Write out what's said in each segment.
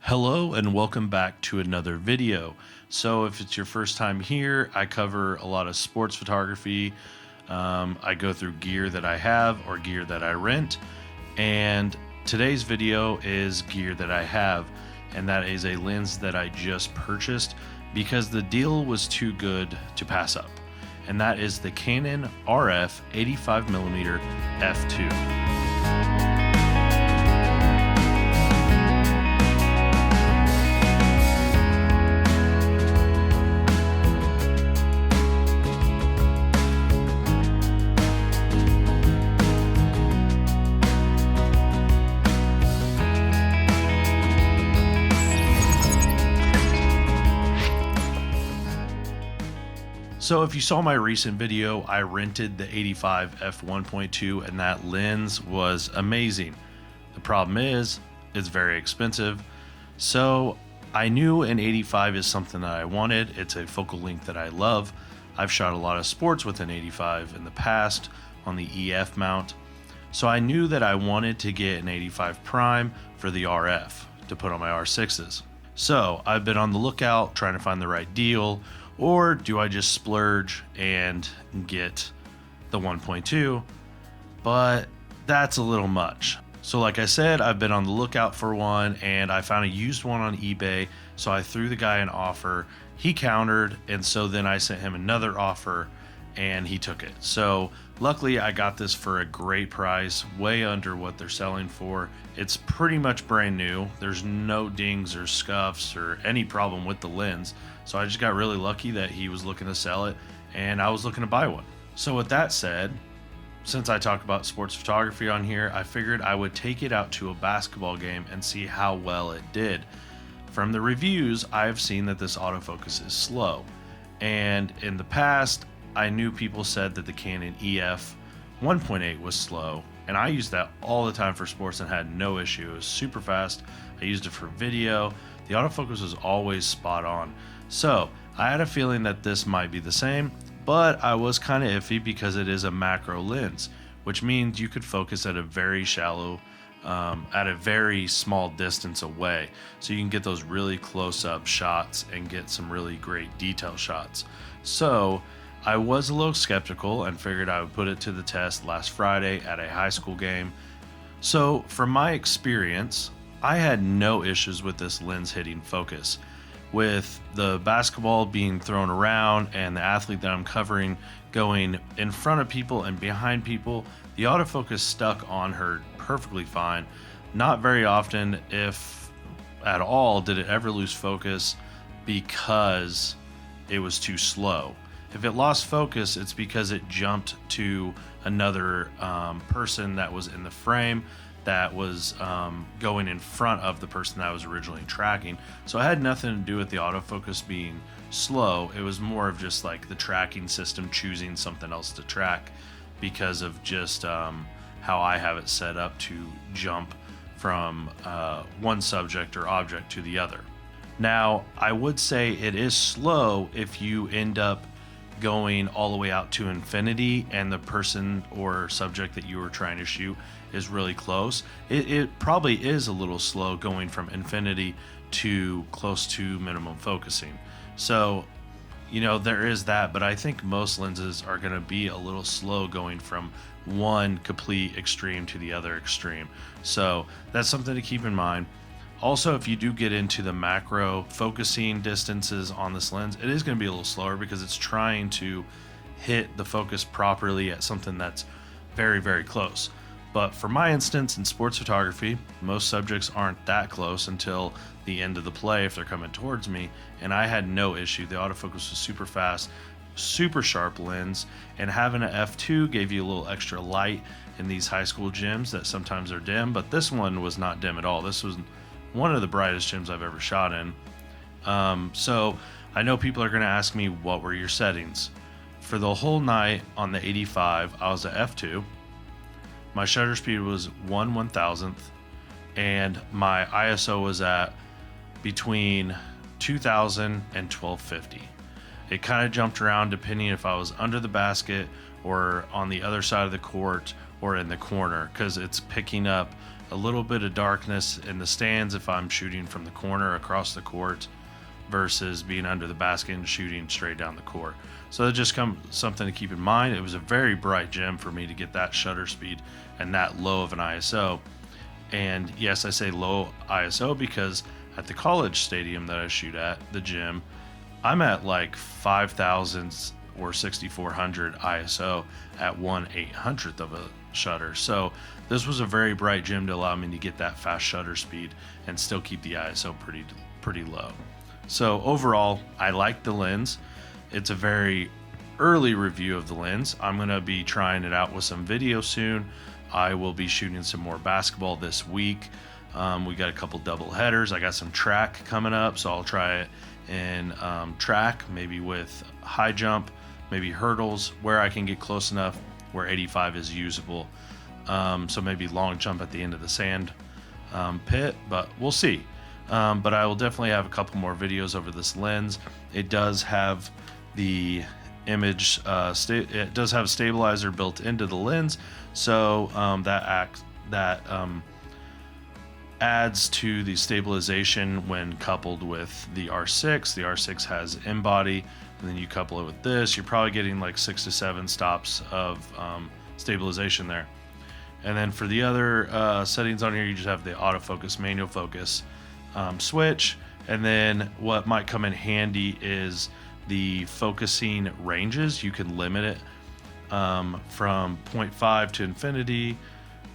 Hello and welcome back to another video. So if it's your first time here, I cover a lot of sports photography. I go through gear that I have or gear that I rent. And today's video is gear that I have. And that is a lens that I just purchased because the deal was too good to pass up. And that is the Canon RF 85mm f2. So if you saw my recent video, I rented the 85 f1.2 and that lens was amazing. The problem is it's very expensive. So I knew an 85 is something that I wanted. It's a focal length that I love. I've shot a lot of sports with an 85 in the past on the EF mount. So I knew that I wanted to get an 85 prime for the RF to put on my R6s. So I've been on the lookout trying to find the right deal. Or do I just splurge and get the 1.2? But that's a little much. So like I said, I've been on the lookout for one and I found a used one on eBay. So I threw the guy an offer. He countered, and so then I sent him another offer and he took it. So luckily I got this for a great price, way under what they're selling for. It's pretty much brand new. There's no dings or scuffs or any problem with the lens. So I just got really lucky that he was looking to sell it and I was looking to buy one. So with that said, since I talk about sports photography on here, I figured I would take it out to a basketball game and see how well it did. From the reviews, I've seen that this autofocus is slow. And in the past, I knew people said that the Canon EF 1.8 was slow, and I used that all the time for sports and had no issue. It was super fast. I used it for video. The autofocus was always spot on. So I had a feeling that this might be the same, but I was kind of iffy because it is a macro lens, which means you could focus at a very shallow, at a very small distance away. So you can get those really close-up shots and get some really great detail shots. So I was a little skeptical and figured I would put it to the test last Friday at a high school game. So from my experience, I had no issues with this lens hitting focus. With the basketball being thrown around and the athlete that I'm covering going in front of people and behind people, the autofocus stuck on her perfectly fine. Not very often, if at all, did it ever lose focus because it was too slow. If it lost focus, it's because it jumped to another person that was in the frame that was going in front of the person that I was originally tracking. So it had nothing to do with the autofocus being slow. It was more of just like the tracking system choosing something else to track because of just how I have it set up to jump from one subject or object to the other. Now, I would say it is slow if you end up going all the way out to infinity and the person or subject that you were trying to shoot is really close. It probably is a little slow going from infinity to close to minimum focusing. So, you know, there is that, but I think most lenses are going to be a little slow going from one complete extreme to the other extreme. So that's something to keep in mind. Also, if you do get into the macro focusing distances on this lens, it is going to be a little slower because it's trying to hit the focus properly at something that's very, very close. But for my instance, in sports photography, most subjects aren't that close until the end of the play if they're coming towards me, and I had no issue. The autofocus was super fast, super sharp lens, and having an f2 gave you a little extra light in these high school gyms that sometimes are dim, but this one was not dim at all. This was one of the brightest gyms I've ever shot in. So I know people are going to ask me, what were your settings? For the whole night on the 85, I was at f2. My shutter speed was 1/1000th, and my ISO was at between 2000 and 1250. It kind of jumped around depending if I was under the basket or on the other side of the court or in the corner, because it's picking up a little bit of darkness in the stands if I'm shooting from the corner across the court versus being under the basket and shooting straight down the court. So that just something to keep in mind. It was a very bright gym for me to get that shutter speed and that low of an ISO. And yes, I say low ISO because at the college stadium that I shoot at, the gym, I'm at like 5,000 or 6,400 ISO at 1/800th of a shutter. So this was a very bright gym to allow me to get that fast shutter speed and still keep the ISO pretty low. So overall, I like the lens. It's a very early review of the lens. I'm gonna be trying it out with some video soon. I will be shooting some more basketball this week. We got a couple double headers. I got some track coming up, so I'll try it in track, maybe with high jump, maybe hurdles, where I can get close enough where 85 is usable. So maybe long jump at the end of the sand pit, but we'll see. But I will definitely have a couple more videos over this lens. It does have the image, it does have a stabilizer built into the lens, so that adds to the stabilization when coupled with the R6. The R6 has in-body, and then you couple it with this, you're probably getting like 6 to 7 stops of stabilization there. And then for the other settings on here, you just have the autofocus, manual focus switch. And then what might come in handy is the focusing ranges. You can limit it from 0.5 to infinity,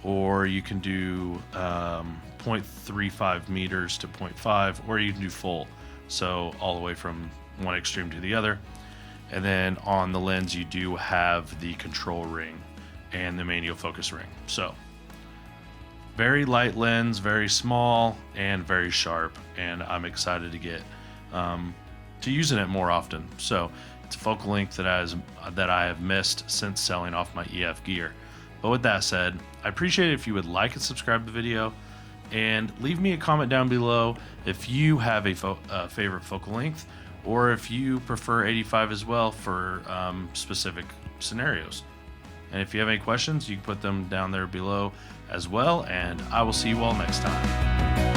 or you can do 0.35 meters to 0.5, or you can do full, so all the way from one extreme to the other. And then on the lens you do have the control ring and the manual focus ring. So very light lens, very small and very sharp, and I'm excited to get to using it more often. So it's a focal length that I have missed since selling off my EF gear. But with that said, I appreciate it if you would like and subscribe to the video, and leave me a comment down below if you have a favorite focal length, or if you prefer 85 as well for specific scenarios. And if you have any questions, you can put them down there below as well, and I will see you all next time.